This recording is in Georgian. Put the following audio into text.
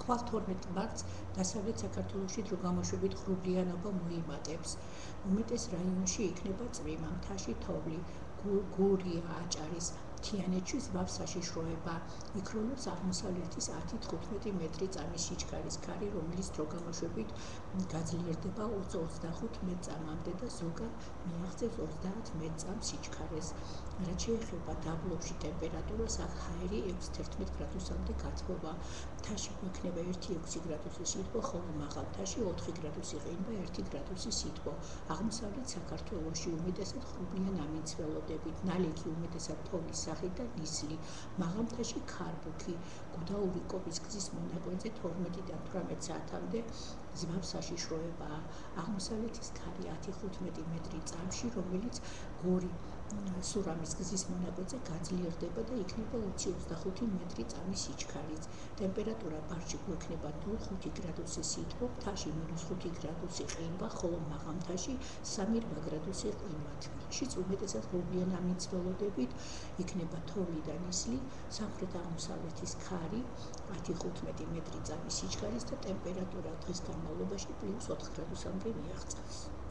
ხვალ 12 მარტს დასავლეთ საქართველოში დრო გამოშვებით ღრუბლიანობა მოიმატებს. უმეტეს რაიონში იქნება წვიმა, მთაში თოვლი, გურია, აჭარის, მთიანეთში ზვავს საშიშროება. იქროლებს აღმოსავლეთის 10-15 მეტრი წამის სიჩქარის ქარი, რომელიც დრო გამოშვებით გაძლიერდება 20-25 მეტრამდე და ზოგად მიაღწევს 30 მეტრ სიჩქარეს. რაც შეეხება დაბლობში ტემპერატურას, აქ ჰაერი 6-11 გრადუსამდე გათბობა. მთაში გვექნება 1-6 გრადუსი სითბო, ხოლო მაღალ მთაში 4 გრადუსი ყინვა, 1 გრადუსი სითბო. აღმოსავლეთ საქართველოში უმეტესად ღრუბლიან ამინცველოდებით, ნალექი უმეტესად თოვლის სახით და ნისლი. მაღალ მთაში ქარბუქი, გუდაური კობის გზის მონაკვეთზე 12-დან 18 საათამდე ზვავს საშიშროებაა. აღმოსავლეთის ქარი 10-15 მეტრი წამში, რომელიც გორი სურამის გზის მონაკვეთზე გაძლიერდება და იქნება 20-25 მეტრი წამის სიჩქარით. ტემპერატურა ბარში გვექნება 0-5 გრადუსი სითბო, მთაში -5 გრადუსი ყინვა, ხოლო მაღალ მთაში 3-8 გრადუსი ყინვა. თბილისშიც უმეტესად ღრუბლიან ამინცველოდებით იქნება თოვლი და ნისლი, სამხრეთ-აღმოსავლეთის ქარი 10-15 მეტრი წამის სიჩქარით და ტემპერატურა დღის განმავლობაში +4 გრადუსამდე მიაღწევს.